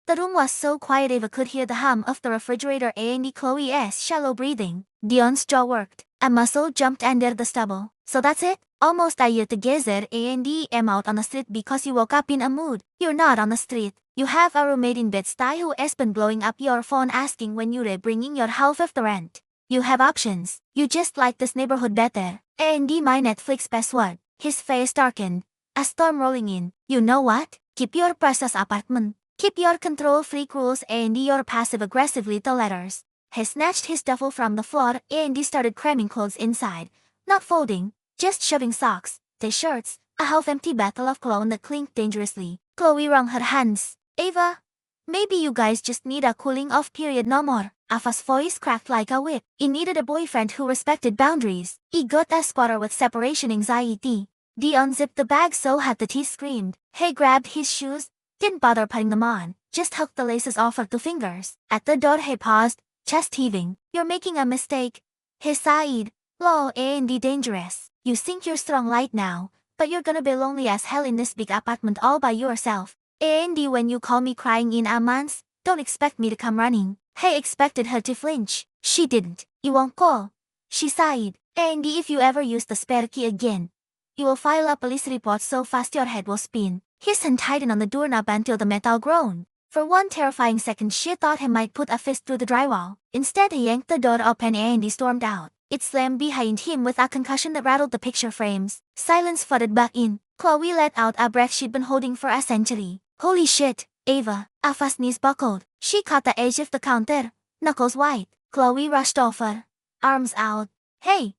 The room was so quiet Ava could hear the hum of the refrigerator and Chloe's shallow breathing. Dion's jaw worked. A muscle jumped under the stubble. So that's it? Almost a year together and am out on the street because you woke up in a mood. You're not on the street. You have a roommate in Bed-Stuy who has been blowing up your phone asking when you're bringing your half of the rent. You have options. You just like this neighborhood better. And my Netflix password. His face darkened. A storm rolling in. You know what? Keep your precious apartment. Keep your control-freak rules and your passive-aggressive little letters. He snatched his duffel from the floor and started cramming clothes inside. Not folding, just shoving socks, t-shirts, a half-empty bottle of cologne that clinked dangerously. Chloe wrung her hands. Ava, maybe you guys just need a cooling-off period no more. Ava's voice cracked like a whip. He needed a boyfriend who respected boundaries. He got a spotter with separation anxiety. Dion zipped the bag so hot that he screamed. He grabbed his shoes. Didn't bother putting them on, just hooked the laces off her 2 fingers. At the door he paused, chest heaving. You're making a mistake. He sighed. Low and dangerous. You think you're strong right now, but you're gonna be lonely as hell in this big apartment all by yourself. And when you call me crying in a month, don't expect me to come running. He expected her to flinch. She didn't. You won't call. She sighed. And if you ever use the spare key again, you will file a police report so fast your head will spin. His hand tightened on the doorknob until the metal groaned. For one terrifying second she thought he might put a fist through the drywall. Instead he yanked the door open and he stormed out. It slammed behind him with a concussion that rattled the picture frames. Silence flooded back in. Chloe let out a breath she'd been holding for a century. Holy shit, Ava. Ava's knees buckled. She caught the edge of the counter, knuckles white. Chloe rushed over, arms out. Hey,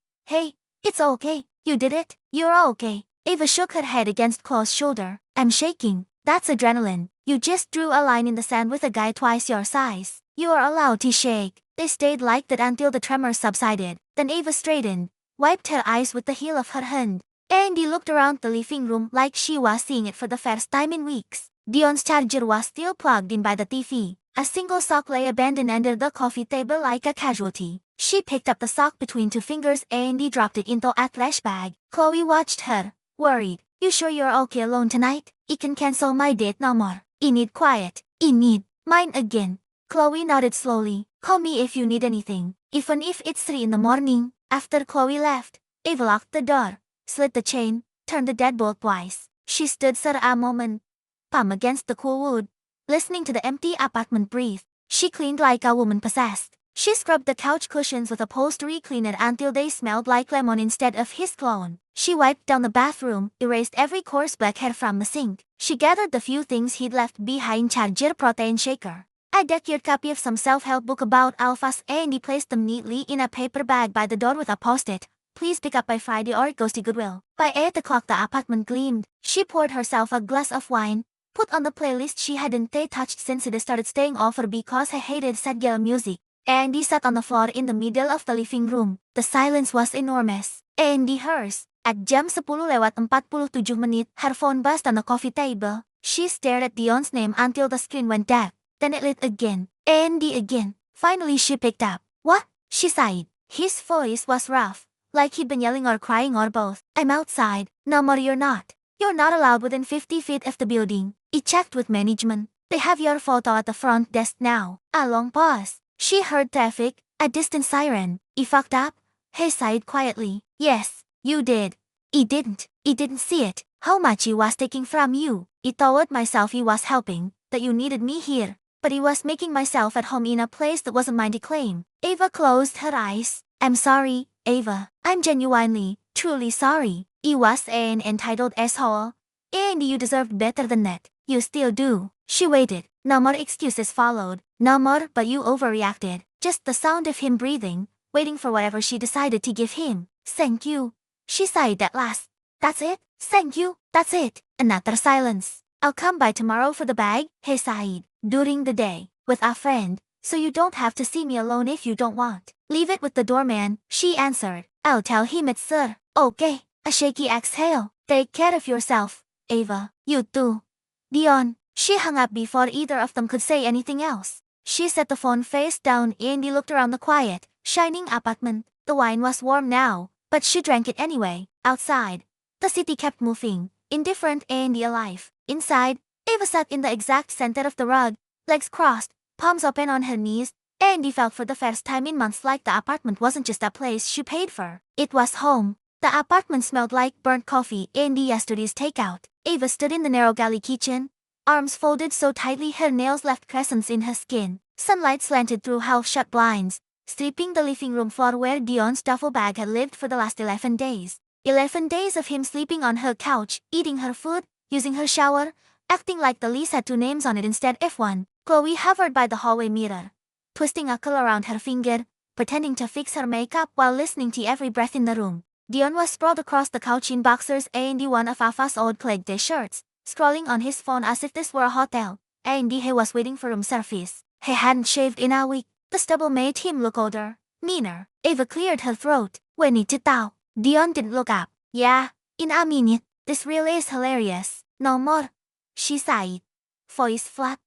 it's okay. You did it. You're okay. Ava shook her head against Chloe's shoulder. I'm shaking. That's adrenaline. You just drew a line in the sand with a guy twice your size. You are allowed to shake. They stayed like that until the tremor subsided. Then Ava straightened, wiped her eyes with the heel of her hand. Andy looked around the living room like she was seeing it for the first time in weeks. Dion's charger was still plugged in by the TV. A single sock lay abandoned under the coffee table like a casualty. She picked up the sock between 2 fingers and dropped it into a trash bag. Chloe watched her, worried. You sure you're okay alone tonight? I can cancel my date no more. I need quiet. I need mine again. Chloe nodded slowly. Call me if you need anything. Even if it's 3 in the morning. After Chloe left, Ava locked the door, slid the chain, turned the deadbolt twice. She stood for a moment, palm against the cool wood, listening to the empty apartment breathe. She cleaned like a woman possessed. She scrubbed the couch cushions with upholstery cleaner until they smelled like lemon instead of his cologne. She wiped down the bathroom, erased every coarse black hair from the sink. She gathered the few things he'd left behind: charger, protein shaker, a decayed copy of some self-help book about alphas, and he placed them neatly in a paper bag by the door with a post-it. Please pick up by Friday or it goes to Goodwill. By 8 o'clock the apartment gleamed. She poured herself a glass of wine, put on the playlist she hadn't touched since it started staying over because he hated sad girl music. Andy sat on the floor in the middle of the living room. The silence was enormous. Andy hers. At jam 10:47, her phone buzzed on the coffee table. She stared at Dion's name until the screen went dark. Then it lit again. Andy again. Finally she picked up. What? She sighed. His voice was rough, like he'd been yelling or crying or both. I'm outside. No more you're not. You're not allowed within 50 feet of the building. He checked with management. They have your photo at the front desk now. A long pause. She heard traffic, a distant siren. He fucked up? He sighed quietly. Yes, you did. He didn't see it. How much he was taking from you. I told myself he was helping, that you needed me here. But he was making myself at home in a place that wasn't mine to claim. Ava closed her eyes. I'm sorry, Ava. I'm genuinely, truly sorry. He was an entitled asshole. And you deserved better than that. You still do. She waited. No more excuses followed. No more, but you overreacted. Just the sound of him breathing, waiting for whatever she decided to give him. Thank you. She sighed at last. That's it? Thank you. That's it. Another silence. I'll come by tomorrow for the bag, he sighed. During the day, with a friend, so you don't have to see me alone if you don't want. Leave it with the doorman, she answered. I'll tell him it's sir. Okay. A shaky exhale. Take care of yourself, Ava. You too. Dion. She hung up before either of them could say anything else. She set the phone face down and he looked around the quiet, shining apartment. The wine was warm now, but she drank it anyway. Outside, the city kept moving, indifferent and alive. Inside, Ava sat in the exact center of the rug, legs crossed, palms open on her knees. Andy felt for the first time in months like the apartment wasn't just a place she paid for. It was home. The apartment smelled like burnt coffee and yesterday's takeout. Ava stood in the narrow galley kitchen, arms folded so tightly her nails left crescents in her skin. Sunlight slanted through half-shut blinds, stripping the living room floor where Dion's duffel bag had lived for the last 11 days. 11 days of him sleeping on her couch, eating her food, using her shower, acting like the lease had two names on it instead of one. Chloe hovered by the hallway mirror, twisting a curl around her finger, pretending to fix her makeup while listening to every breath in the room. Dion was sprawled across the couch in boxers and one of Afa's old plague day shirts, scrolling on his phone as if this were a hotel. And he was waiting for room service. He hadn't shaved in a week. The stubble made him look older, meaner. Ava cleared her throat. When it tao. Dion didn't look up. Yeah, in a minute. This really is hilarious. No more. She sighed. Voice flat.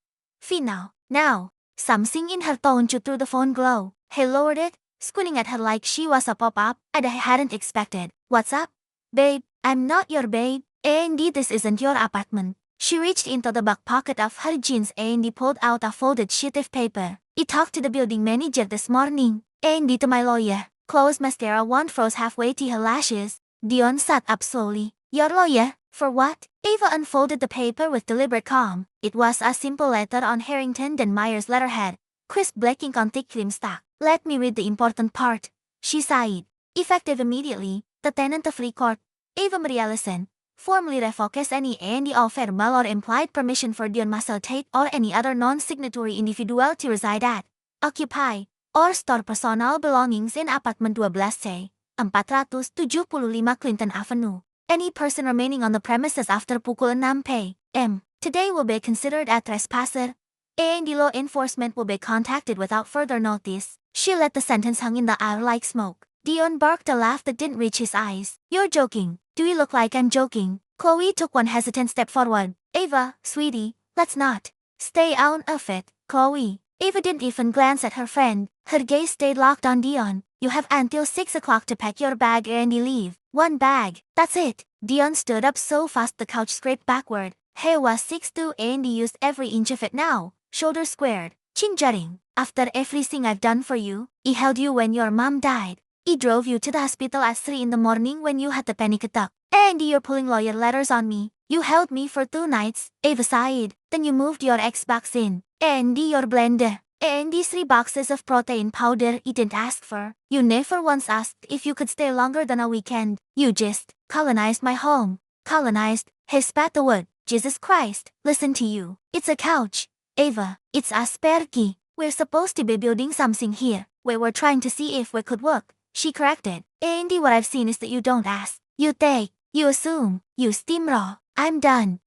Final. Now. Something in her tone chewed through the phone glow. He lowered it, squinting at her like she was a pop-up I hadn't expected. What's up? Babe, I'm not your babe. Indeed, this isn't your apartment. She reached into the back pocket of her jeans and pulled out a folded sheet of paper. I talked to the building manager this morning. And to my lawyer. Chloe's mascara wand froze halfway to her lashes. Dion sat up slowly. Your lawyer? For what? Ava unfolded the paper with deliberate calm. It was a simple letter on Harrington and Meyer's letterhead. Crisp black ink on thick cream stock. Let me read the important part. She sighed. Effective immediately, the tenant of record, Ava Marie Allison, formally revokes any all formal or implied permission for Dion Marcel Tate or any other non-signatory individual to reside at, occupy, or store personal belongings in apartment 12C, 475 Clinton Avenue. Any person remaining on the premises after pukul 6 p.m. today will be considered a trespasser, and law enforcement will be contacted without further notice. She let the sentence hang in the air like smoke. Dion barked a laugh that didn't reach his eyes. You're joking. Do you look like I'm joking? Chloe took one hesitant step forward. Ava, sweetie, let's not. Stay out of it, Chloe. Ava didn't even glance at her friend. Her gaze stayed locked on Dion. You have until 6 o'clock to pack your bag and leave. One bag. That's it. Dion stood up so fast the couch scraped backward. He was 6'2" and he used every inch of it now. Shoulders squared, chin jutting. After everything I've done for you, I held you when your mom died. I drove you to the hospital at 3 in the morning when you had the panic attack. And you're pulling lawyer letters on me. You held me for 2 nights, Ava sighed. Then you moved your Xbox in. And your blender. And these 3 boxes of protein powder you didn't ask for. You never once asked if you could stay longer than a weekend. You just colonized my home. Colonized. He spat the wood. Jesus Christ, listen to you. It's a couch. Ava, it's a spare key. We're supposed to be building something here. We were trying to see if we could work. She corrected. Andy, what I've seen is that you don't ask. You take. You assume. You steamroll. I'm done.